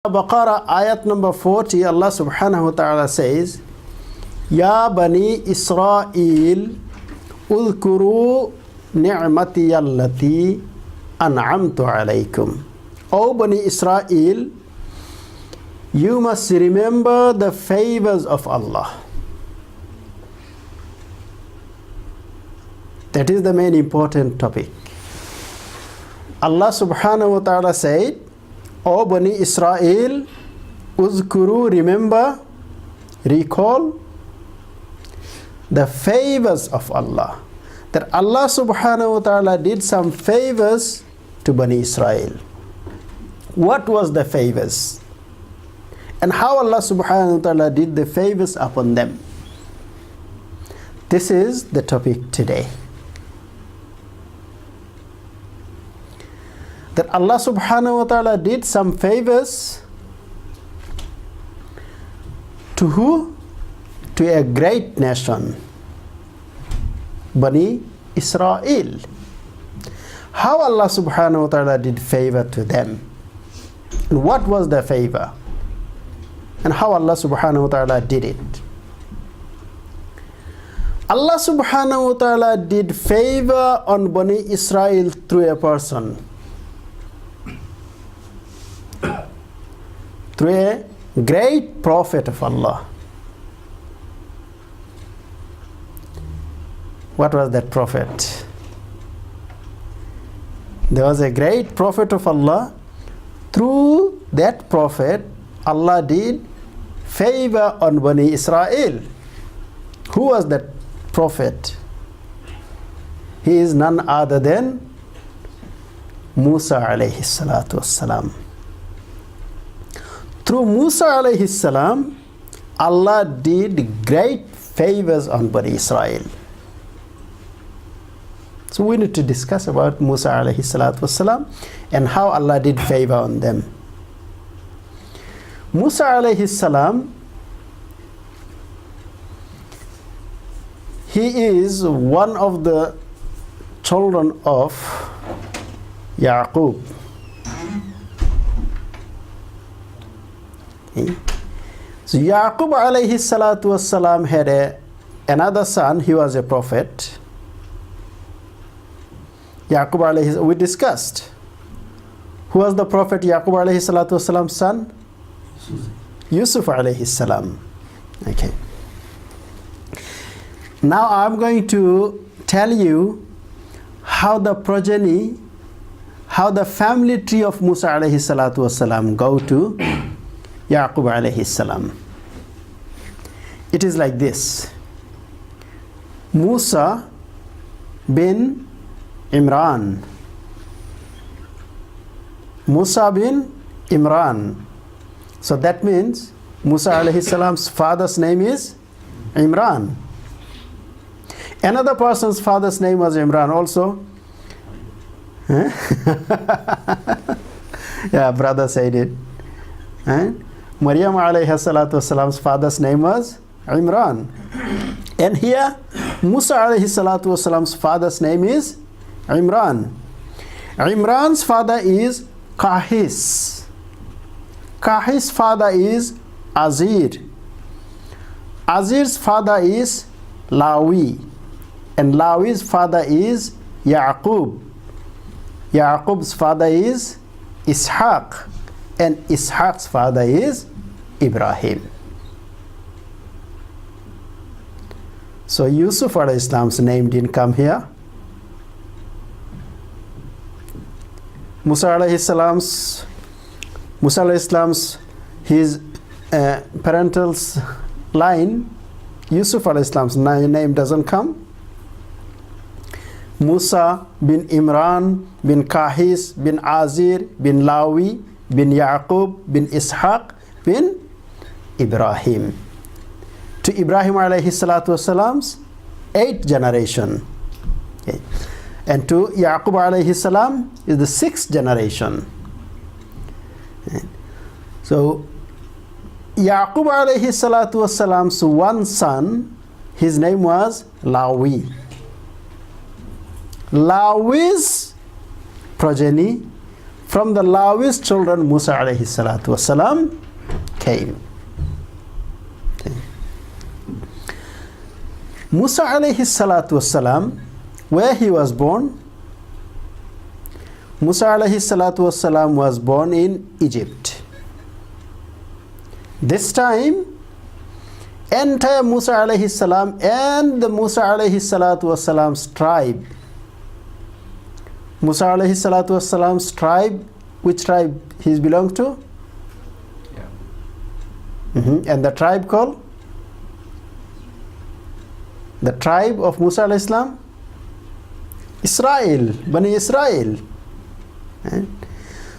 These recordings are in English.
Baqarah ayat number 40, Allah subhanahu wa ta'ala says, Ya Bani Israel, udhkuru ni'mati allati an'amtu alaykum. O Bani Israel, you must remember the favors of Allah. That is the main important topic. Allah subhanahu wa ta'ala said, O Bani Israel, uzkuru, remember, recall the favors of Allah. That Allah subhanahu wa ta'ala did some favors to Bani Israel. What was the favors? And how Allah subhanahu wa ta'ala did the favors upon them? This is the topic today. That Allah subhanahu wa ta'ala did some favors to who? To a great nation, Bani Israel. How Allah subhanahu wa ta'ala did favor to them? And what was the favor? And how Allah subhanahu wa ta'ala did it? Allah subhanahu wa ta'ala did favor on Bani Israel through a person. Through a great prophet of Allah. What was that prophet? There was a great prophet of Allah. Through that prophet, Allah did favor on Bani Israel. Who was that prophet? He is none other than Musa alayhi salatu wassalam. Through Musa alayhi salam, Allah did great favors on Bani Israel. So we need to discuss about Musa alayhi salatu wasalam and how Allah did favor on them. Musa alayhi salam, he is one of the children of Yaqub. So Yaqub alayhi salatu wasalam had another son. He was a prophet. Yaqub alayhi, we discussed. Who was the prophet Yaqub alayhi salatu wasalam's son? Yusuf alayhi salam. Okay. Now I'm going to tell you how the progeny, how the family tree of Musa alayhi salatu wasalam go to Yaqub alayhi salam. It is like this. Musa bin Imran. Musa bin Imran. So that means Musa alayhi salam's father's name is Imran. Another person's father's name was Imran also. Yeah, brother said it. Maryam alayhi salatu wasalam's father's name was Imran. And here, Musa alayhi salatu wasalam's father's name is Imran. Imran's father is Qahis. Qahis' father is Azir. Azir's father is Lawi. And Lawi's father is Yaqub. Yaqub's father is Ishaq. And Ishaq's father is Ibrahim. So Yusuf alayhi Islam's name didn't come here. Musa alayhi Islam's his parental line, Yusuf alayhi Islam's name doesn't come. Musa bin Imran bin Qahis bin Azir bin Lawi bin Yaqub bin Ishaq bin Ibrahim. To Ibrahim alayhi salatu wasalam's 8th generation. Okay. And to Yaqub alayhi salam is the 6th generation. Okay. So Yaqub alayhi salatu wasalam's one son, his name was Lawi. Lawi's progeny from the Lawi's children, Musa alayhi salatu wasalam came. Musa alayhi salatu wasalam, where he was born, Musa alayhi salatu wasalam was born in Egypt. This time, entire Musa alayhi salam and the Musa alayhi salatu wasalam's tribe. Musa alayhi salatu wasalam's tribe, which tribe he belonged to? Yeah. And the tribe called? The tribe of Musa alayhi salam? Israel, Bani Israel.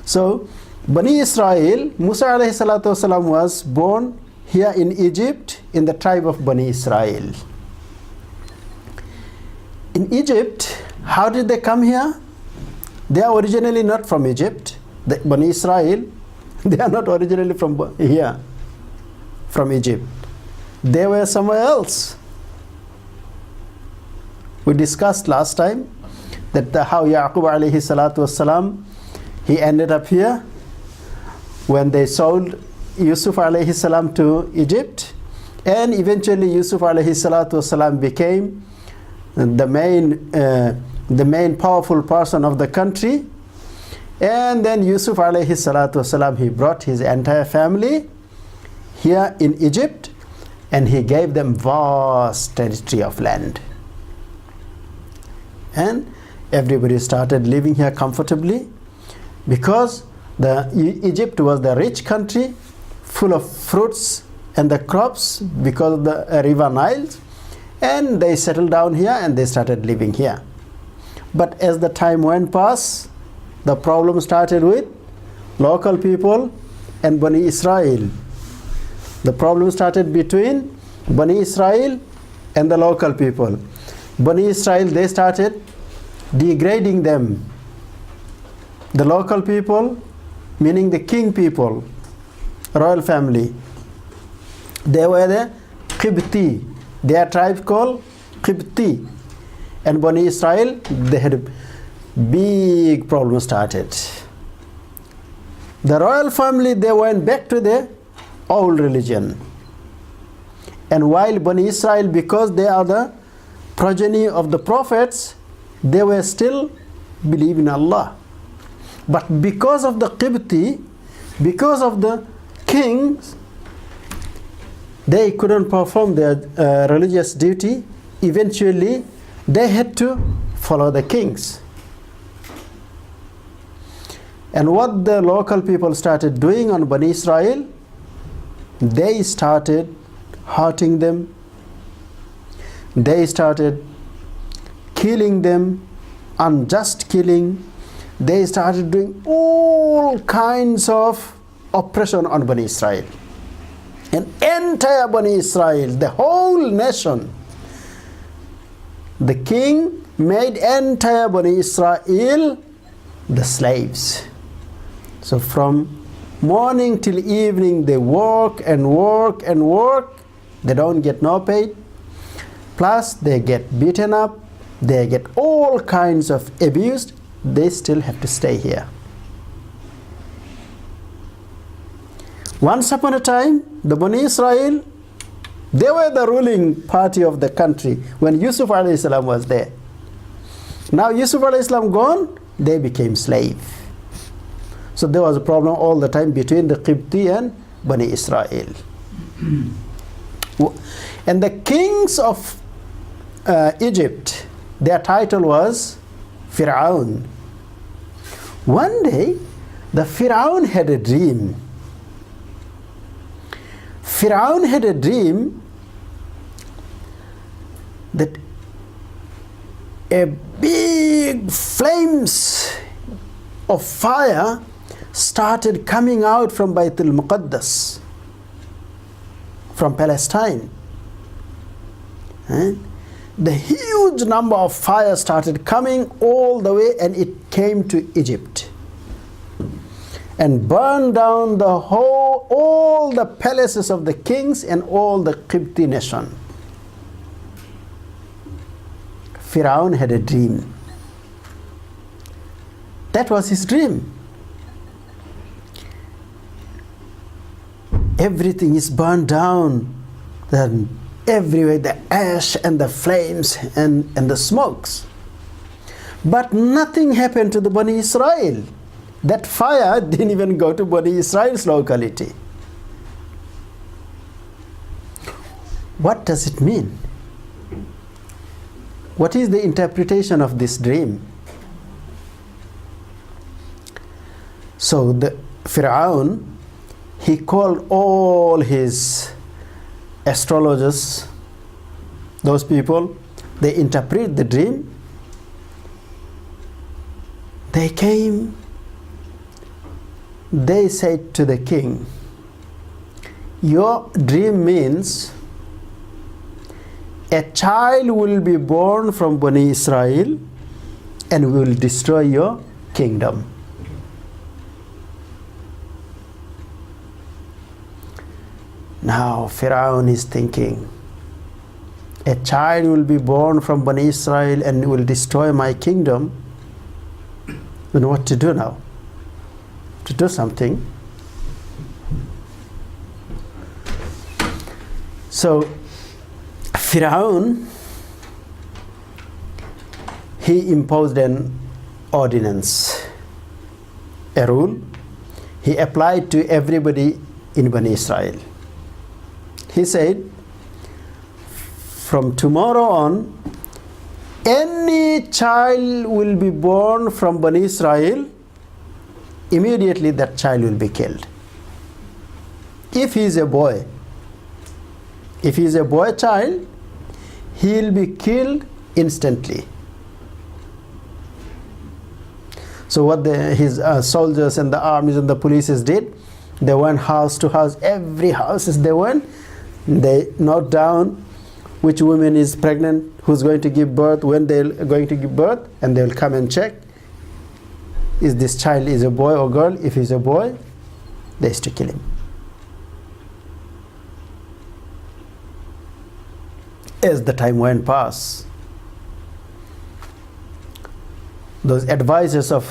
So, Bani Israel, Musa alayhi salatu wasalam was born here in Egypt in the tribe of Bani Israel. In Egypt, how did they come here? They are originally not from Egypt. The Bani Israel, they are not originally from here, from Egypt. They were somewhere else. We discussed last time that how Yaqub alayhi salatu wasalam, he ended up here when they sold Yusuf alayhi salam to Egypt, and eventually Yusuf alayhi salatu wasalam became the main powerful person of the country. And then Yusuf alayhi salatu wasalam, he brought his entire family here in Egypt, and he gave them vast territory of land, and everybody started living here comfortably, because Egypt was the rich country full of fruits and the crops because of the river Nile, and they settled down here and they started living here. But as the time went past, the problem started with local people and Bani Israel. The problem started between Bani Israel and the local people. Bani Israel, they started degrading them. The local people, meaning the king people, royal family, they were the Qibti. Their tribe called Qibti. And Bani Israel, they had a big problem started. The royal family, they went back to their old religion. And while Bani Israel, because they are the progeny of the prophets, they were still believing in Allah. But because of the Qibti, because of the kings, they couldn't perform their religious duty. Eventually, they had to follow the kings. And what the local people started doing on Bani Israel, they started hurting them. They started killing them, unjust killing. They started doing all kinds of oppression on Bani Israel. And entire Bani Israel, the whole nation, the king made entire Bani Israel the slaves. So from morning till evening, they work and work and work. They don't get no pay. Plus they get beaten up. They get all kinds of abuse. They still have to stay here. Once upon a time, the Bani Israel, they were the ruling party of the country when Yusuf alayhi salam was there. Now Yusuf alayhi salam gone, they became slave. So there was a problem all the time between the Qibti and Bani Israel. And the kings of Egypt, their title was Pharaoh. One day, the Pharaoh had a dream. Pharaoh had a dream that a big flames of fire started coming out from Baytul Muqaddas, from Palestine. And the huge number of fire started coming all the way, and it came to Egypt and burned down the whole, all the palaces of the kings and all the Qibti nation. Pharaoh had a dream. That was his dream. everything is burned down. Then everywhere the ash and the flames and the smokes. But nothing happened to the Bani Israel. That fire didn't even go to Bani Israel's locality. What does it mean? What is the interpretation of this dream? So the Pharaoh, he called all his astrologers, those people, they interpret the dream. They came, they said to the king, your dream means a child will be born from Bani Israel and will destroy your kingdom. Now Pharaoh is thinking, a child will be born from Bani Israel and will destroy my kingdom. Then what to do now? To do something. So Pharaoh, he imposed an ordinance, a rule. He applied to everybody in Bani Israel. He said, from tomorrow on, any child will be born from Bani Israel, immediately that child will be killed. If he is a boy, child, he will be killed instantly. So what his soldiers and the armies and the police did, they went house to house, every house they went, they note down which woman is pregnant, who's going to give birth, when they're going to give birth, and they'll come and check, is this child is a boy or girl? If he's a boy, they used to kill him. As the time went past, those advisors of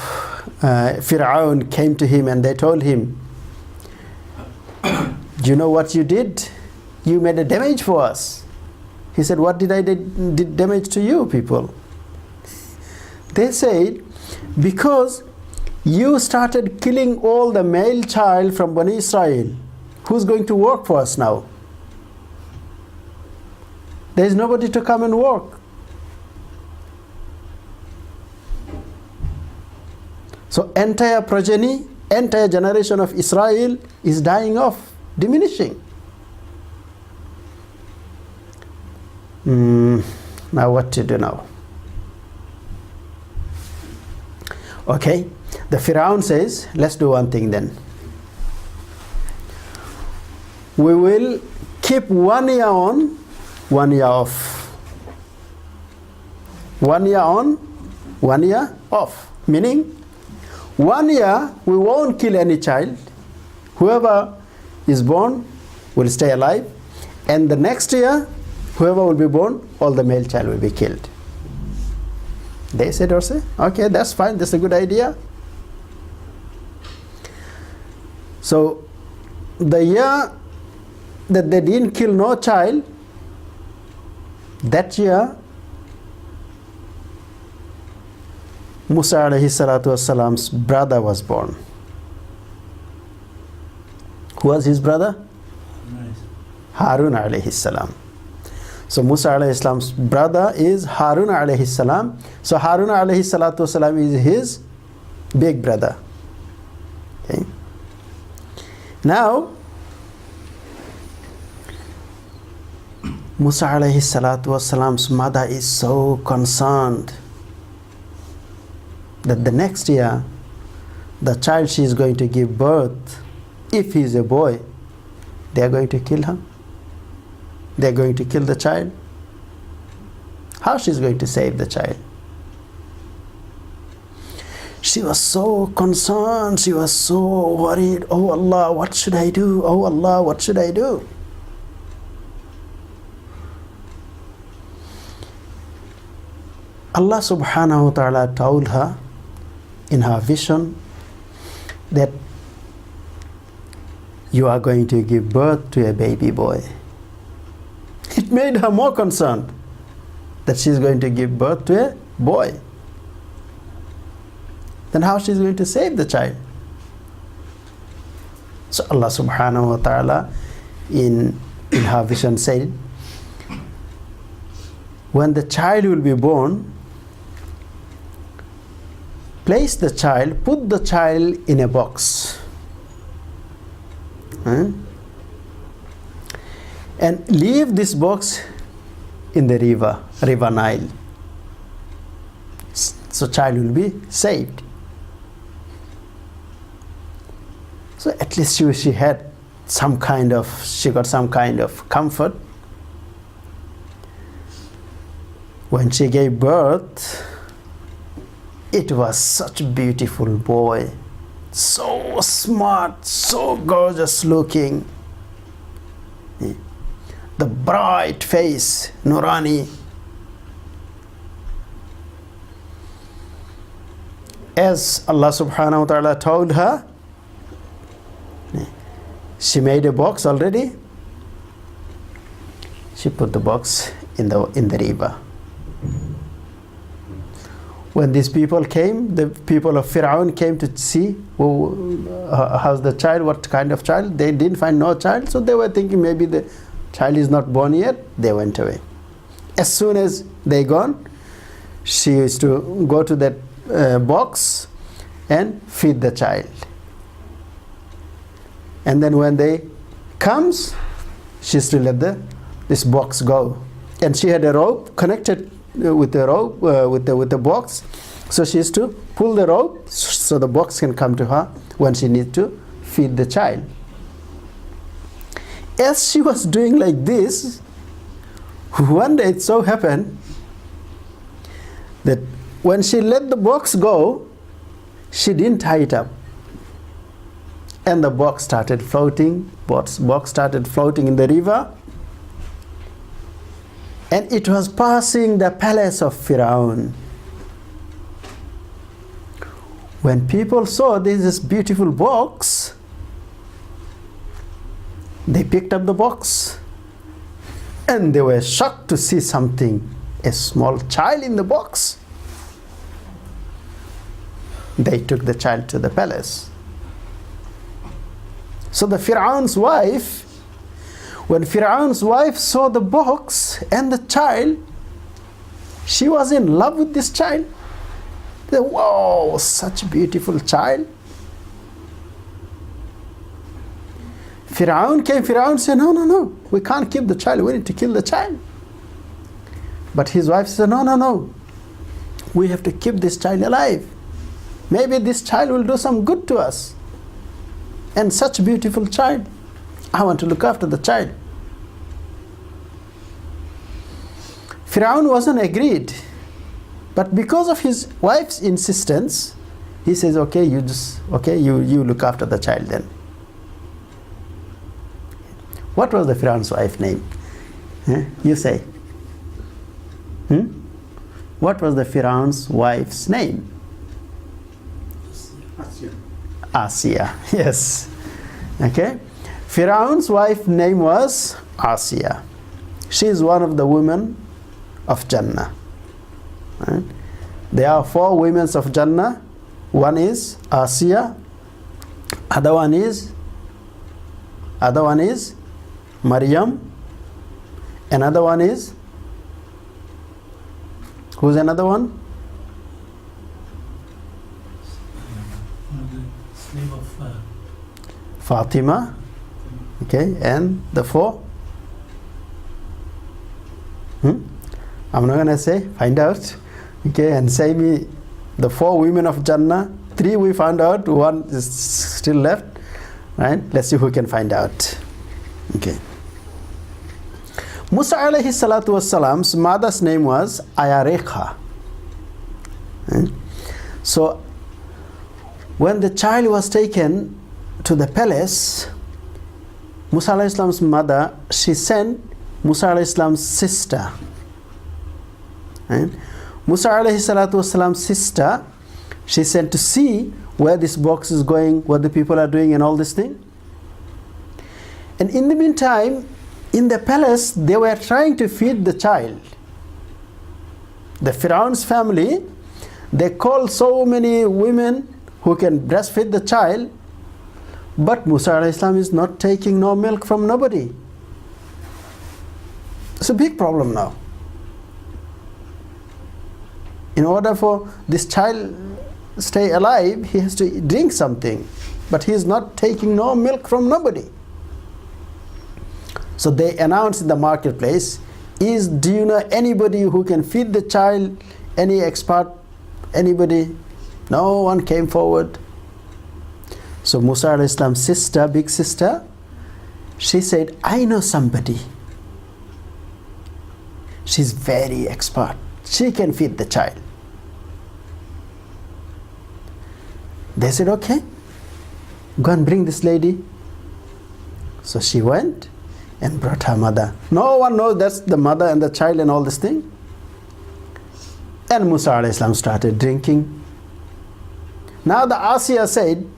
Pharaoh came to him and they told him, do you know what you did? You made a damage for us. He said, what did I did damage to you people? They said, because you started killing all the male child from Bani Israel. Who's going to work for us now? There is nobody to come and work. So entire progeny, entire generation of Israel is dying off, diminishing. Now what to do now? Okay, the Pharaoh says, let's do one thing then. We will keep 1 year on, 1 year off. 1 year on, 1 year off. Meaning, 1 year we won't kill any child. Whoever is born will stay alive. And the next year, whoever will be born, all the male child will be killed. They said, okay, that's fine, that's a good idea. So, the year that they didn't kill no child, that year, Musa alayhi salatu wasalam's brother was born. Who was his brother? Harun alayhi salam. So Musa alayhi salam's brother is Harun alayhi salam. So Harun alayhi salatu wasalam is his big brother. Okay. Now, Musa alayhi salatu wasalam's mother is so concerned that the next year, the child she is going to give birth, if he is a boy, they are going to kill her. They are going to kill the child. How she is going to save the child? She was so concerned. She was so worried. Oh Allah, what should I do? Oh Allah, what should I do? Allah subhanahu wa ta'ala told her in her vision that you are going to give birth to a baby boy. It made her more concerned that she's going to give birth to a boy. Then how she's going to save the child? So Allah subhanahu wa ta'ala in her vision said, when the child will be born, place the child, put the child in a box. And leave this box in the river Nile. So child will be saved. So at least she got some kind of comfort. When she gave birth, it was such a beautiful boy, so smart, so gorgeous looking. The bright face, Nurani. As Allah subhanahu wa ta'ala told her, she made a box already. She put the box in the river. When these people came, the people of Pharaoh came to see how's the child, what kind of child. They didn't find no child, so they were thinking maybe the child is not born yet. They went away. As soon as they gone, she used to go to that box and feed the child. And then when they comes, she used to let this box go. And she had a rope connected with the rope with the box, so she used to pull the rope so the box can come to her when she needs to feed the child. As she was doing like this, one day it so happened that when she let the box go, she didn't tie it up, and the box started floating. Box started floating in the river. And it was passing the palace of Pharaoh. When people saw this beautiful box, they picked up the box and they were shocked to see something, a small child in the box. They took the child to the palace. So the Pharaoh's wife, when Pharaoh's wife saw the box and the child, she was in love with this child. Wow, such a beautiful child. Pharaoh said, no, we can't keep the child, we need to kill the child. But his wife said, no, we have to keep this child alive. Maybe this child will do some good to us. And such a beautiful child, I want to look after the child. Pharaoh wasn't agreed, but because of his wife's insistence, he says, okay, you look after the child then. What was the Pharaoh's wife's name? You say. What was the Pharaoh's wife's name? Asiya. Yes. Okay. Pharaoh's wife's name was Asiya. She is one of the women of Jannah. Right? There are 4 women of Jannah. One is Asiya. Other one is Maryam. Another one is, who's another one? Slave of Fatima. Okay, and the 4? I'm not gonna say, find out. Okay, and say me the 4 women of Jannah. 3 we found out, 1 is still left. Right? Let's see who can find out. Okay. Musa alayhi salatu wassalam's mother's name was Ayarekha. So when the child was taken to the palace, Musa alayhi salam's mother, she sent Musa alayhi salam's sister. Musa alayhi salatu wassalam's sister, she sent to see where this box is going, what the people are doing and all this thing. And in the meantime, in the palace, they were trying to feed the child. The Pharaoh's family, they called so many women who can breastfeed the child, but Musa alayhi salam is not taking no milk from nobody. It's a big problem now. In order for this child to stay alive, he has to drink something, but he is not taking no milk from nobody. So they announced in the marketplace, do you know anybody who can feed the child? Any expert? Anybody? No one came forward. So Musa alayhi salam's sister, big sister, she said, I know somebody. She's very expert. She can feed the child. They said, okay, go and bring this lady. So she went and brought her mother. No one knows that's the mother and the child and all this thing. And Musa alayhi salam started drinking. Now the Asiya said,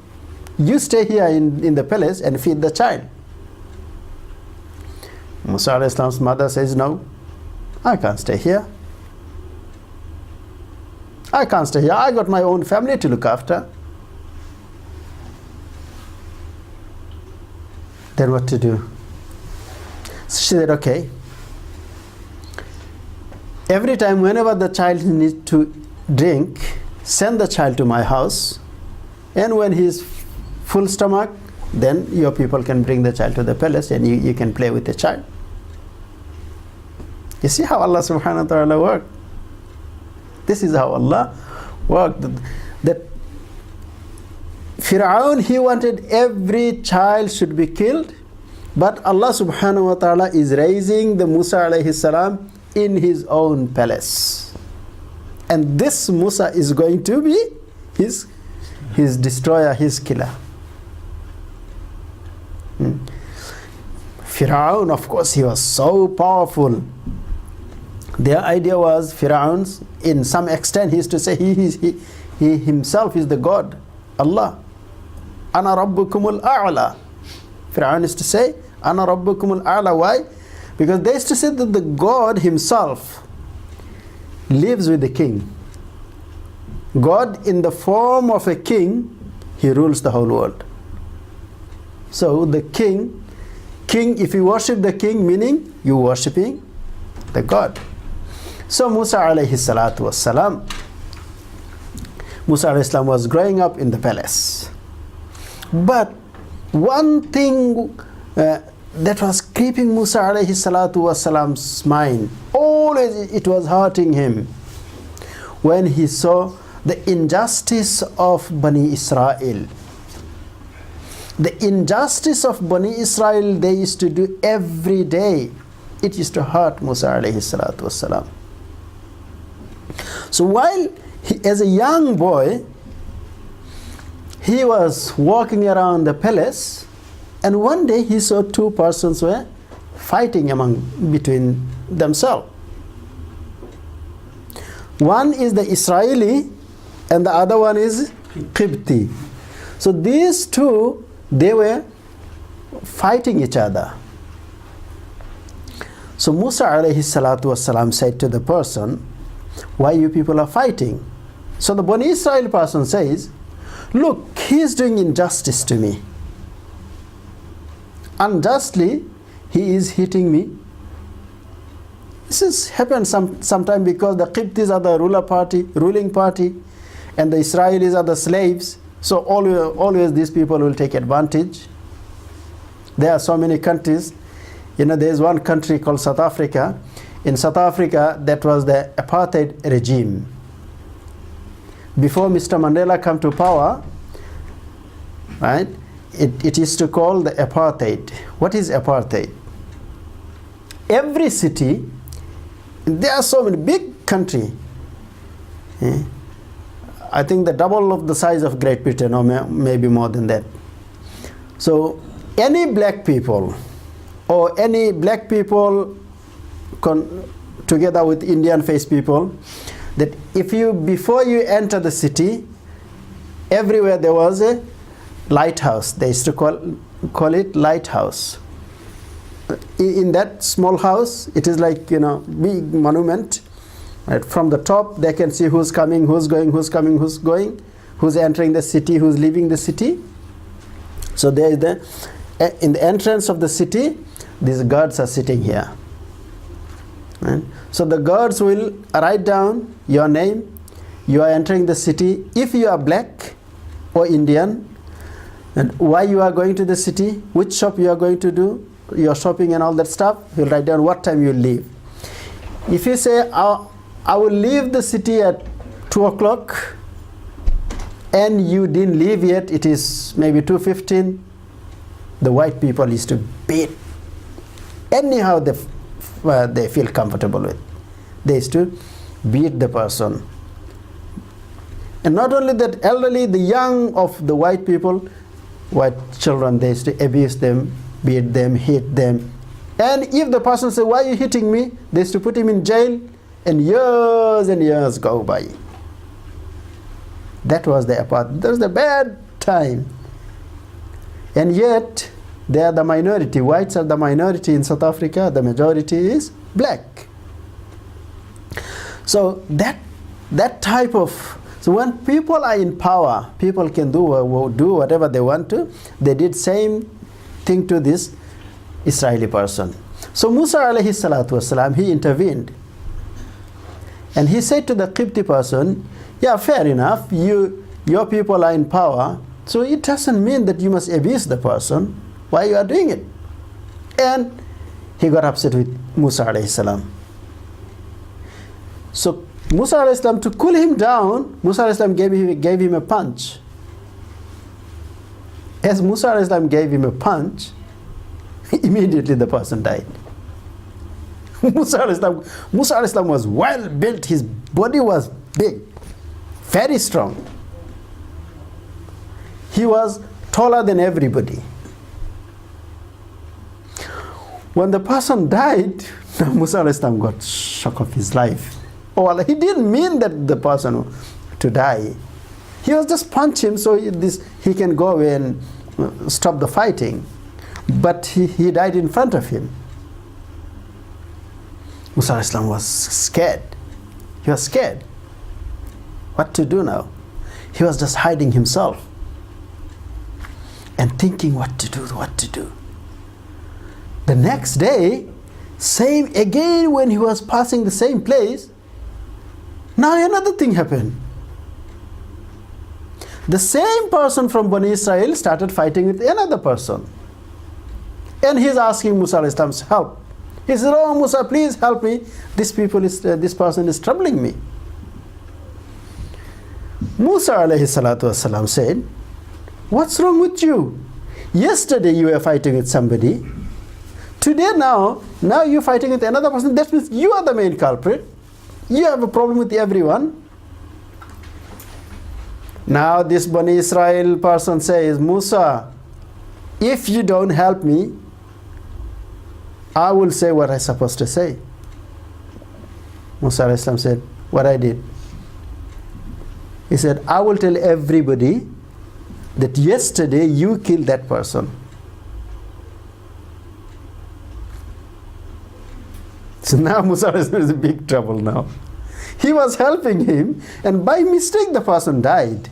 you stay here in the palace and feed the child. Musa alayhi salam's mother says, no, I can't stay here. I can't stay here. I got my own family to look after. Then what to do? So she said, okay, every time whenever the child needs to drink, send the child to my house, and when he's full stomach, then your people can bring the child to the palace and you can play with the child. You see how Allah subhanahu wa ta'ala worked? This is how Allah worked. That Pharaoh, he wanted every child should be killed, but Allah subhanahu wa ta'ala is raising the Musa alayhi salam in his own palace. And this Musa is going to be his destroyer, his killer. Pharaoh, of course, he was so powerful. Their idea was, Pharaoh's, in some extent, he used to say he himself is the God, Allah. Ana rabbukumul a'la. Pharaoh used to say, Ana rabbukumul a'la. Why? Because they used to say that the God himself lives with the king. God, in the form of a king, he rules the whole world. So the king, if you worship the king, meaning you worshipping the God. So Musa alayhi salatu was salam, Musa alayhi salam was growing up in the palace. But one thing that was creeping Musa alayhi salatu was salam's mind, always it was hurting him, when he saw the injustice of Bani Israel. The injustice of Bani Israel they used to do every day. It used to hurt Musa alayhi salatu wassalam. So while as a young boy, he was walking around the palace, and one day he saw two persons were fighting between themselves. One is the Israeli and the other one is Qibti. So these two, they were fighting each other. So Musa alayhi salatu wasalam said to the person, why you people are fighting? So the Bani Israel person says, look, he is doing injustice to me. Unjustly, he is hitting me. This has happened sometime because the Qibtis are the ruling party, and the Israelis are the slaves. So always these people will take advantage. There are so many countries. You know, there is one country called South Africa. In South Africa, that was the apartheid regime. Before Mr. Mandela came to power, right, it is to call the apartheid. What is apartheid? Every city, there are so many big country. I think the double of the size of Great Britain, or maybe more than that. So any black people, or any black people together with Indian face people, that before you enter the city, everywhere there was a lighthouse. They used to call it lighthouse. in that small house, it is like, big monument. Right? From the top, they can see who's coming, who's going, who's coming, who's going, who's entering the city, who's leaving the city. So there is in the entrance of the city, these guards are sitting here. Right? So the guards will write down your name. You are entering the city. If you are black or Indian, and why you are going to the city, which shop you are going to do, your shopping and all that stuff, you'll write down what time you leave. If you say, I will leave the city at 2 o'clock, and you didn't leave yet, it is maybe 2:15, the white people used to beat anyhow they feel comfortable with. They used to beat the person. And not only that, elderly, the young of the white people, white children, they used to abuse them, beat them, hit them. And if the person says, why are you hitting me? They used to put him in jail, and years go by. That was the apartheid. That was the bad time. And yet, they are the minority. Whites are the minority in South Africa. The majority is black. So that type of... So when people are in power, people can do whatever they want to. They did same thing to this Israeli person. So Musa alayhi salatu wasalam, he intervened. And he said to the Qibti person, yeah, fair enough, your people are in power, so it doesn't mean that you must abuse the person. Why you are doing it? And he got upset with Musa alayhi salam. So Musa alayhi salam, to cool him down, Musa alayhi salam gave him a punch. As Musa alayhi salam gave him a punch, immediately the person died. Musa alayhi salam was well built. His body was big, very strong. He was taller than everybody. When the person died, Musa alayhi salam got shock of his life. Oh Allah, he didn't mean that the person to die. He was just punch him so he can go away and stop the fighting. But he died in front of him. Musa alayhi salam was scared. He was scared. What to do now? He was just hiding himself and thinking what to do. The next day, same again, when he was passing the same place, now another thing happened. The same person from Bani Israel started fighting with another person. And he's asking Musa alayhi salam's help. He said, oh Musa, please help me. This person is troubling me. Musa alayhi salatu wasalam said, what's wrong with you? Yesterday you were fighting with somebody. Today now you're fighting with another person. That means you are the main culprit. You have a problem with everyone. Now this Bani Israel person says, Musa, if you don't help me, I will say what I'm supposed to say. Musa alayhi salam said, what I did? He said, I will tell everybody that yesterday you killed that person. So now Musa alayhi salam is in big trouble now. He was helping him, and by mistake the person died.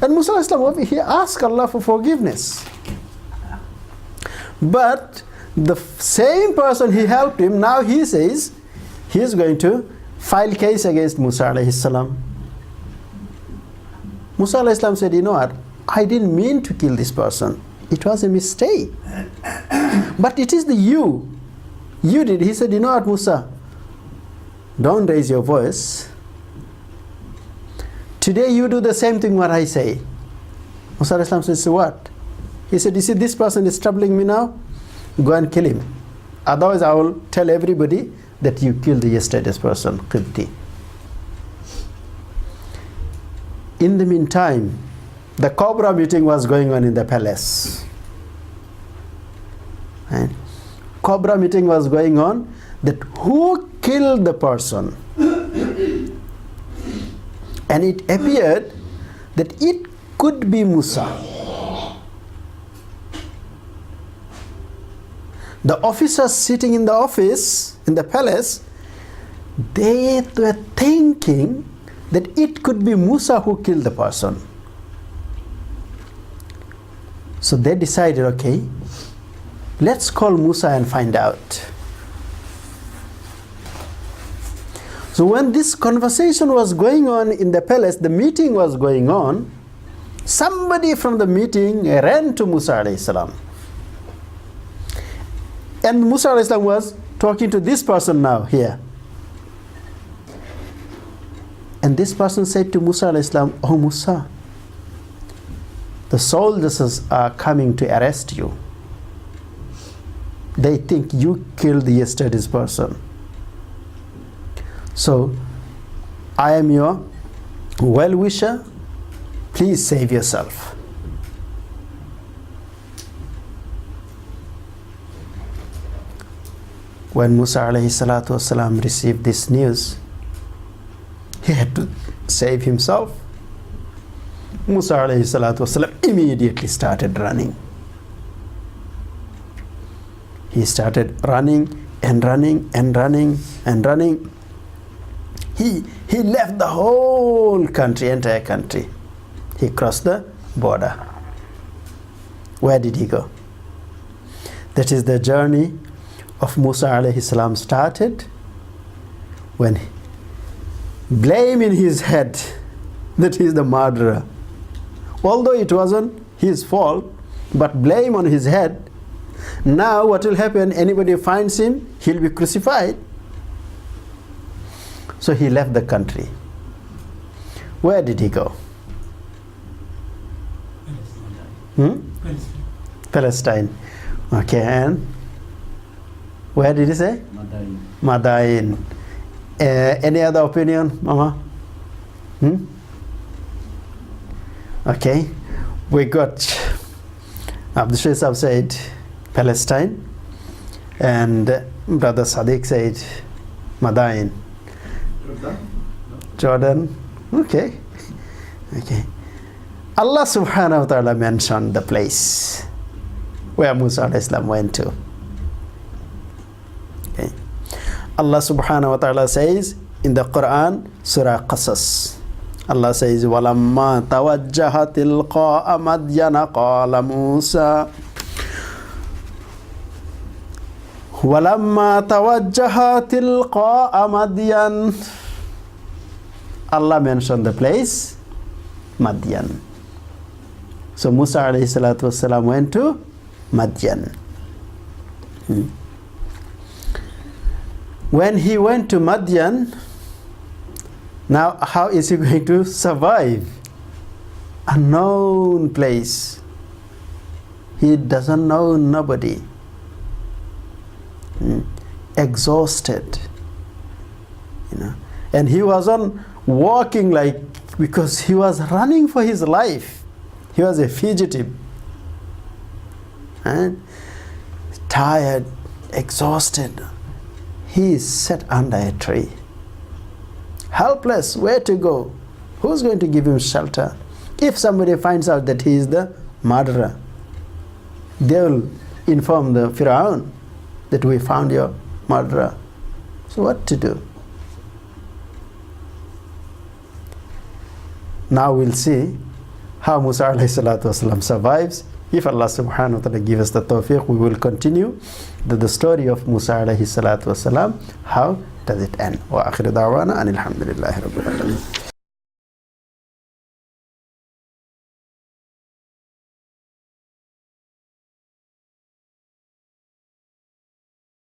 And Musa alayhi salam, he asked Allah for forgiveness. But the same person he helped him, now he says he is going to file case against Musa alayhi salam. Musa alayhi salam said, you know what, I didn't mean to kill this person. It was a mistake. But it is you did. He said, you know what, Musa, don't raise your voice. Today you do the same thing what I say. Musa alayhi salam says, what? He said, you see, this person is troubling me now. Go and kill him. Otherwise, I will tell everybody that you killed yesterday's person, Qibti. In the meantime, the Cobra meeting was going on in the palace. And Cobra meeting was going on, that who killed the person. And it appeared that it could be Musa. The officers sitting in the office, in the palace, they were thinking that it could be Musa who killed the person. So they decided, okay, let's call Musa and find out. So when this conversation was going on in the palace, the meeting was going on, somebody from the meeting ran to Musa alayhi salam. And Musa alayhi salam was talking to this person now here. And this person said to Musa alayhi salam, "Oh Musa, the soldiers are coming to arrest you. They think you killed yesterday's person. So, I am your well-wisher. Please save yourself." When Musa alayhi salatu wasalam received this news, he had to save himself. Musa alayhi salatu wasalam immediately started running. He started running and running and running and running. He left the whole country, entire country. He crossed the border. Where did he go? That is the journey of Musa alayhi salam started when blame in his head that he is the murderer. Although it wasn't his fault, but blame on his head. Now what will happen? Anybody who finds him, he'll be crucified. So he left the country. Where did he go? Palestine. Okay, and where did he say? Madain. Any other opinion, Mama? Okay, we got Abdul said Palestine, and Brother Sadiq said Madain. Jordan. Okay. Allah subhanahu wa ta'ala mentioned the place where Musa alayhi salam went to. Okay. Allah subhanahu wa ta'ala says in the Quran, Surah Qasas, Allah says, وَلَمَّا تَوَجَّهَ تِلْقَاءَ مَدْيَنَ قَالَ مُوسَى وَلَمَّا تَوَجَّهَ تِلْقَاءَ مَدْيَنَ. Allah mentioned the place Madyan. So Musa alayhi salatu wasalam went to Madyan. When he went to Madyan, now how is he going to survive? Unknown place. He doesn't know nobody. Exhausted. And he wasn't walking because he was running for his life. He was a fugitive. And tired, exhausted. He is sat under a tree. Helpless, where to go? Who's going to give him shelter? If somebody finds out that he is the murderer, they will inform the Pharaoh that we found your murderer. So what to do? Now we'll see how Musa alayhi salatu wasalam survives. If Allah subhanahu wa ta'ala gives us the tawfiq, we will continue the story of Musa alayhi salatu wasalam. How does it end? Wa akhiru da'wana anil hamdulillahi rabbil alamin.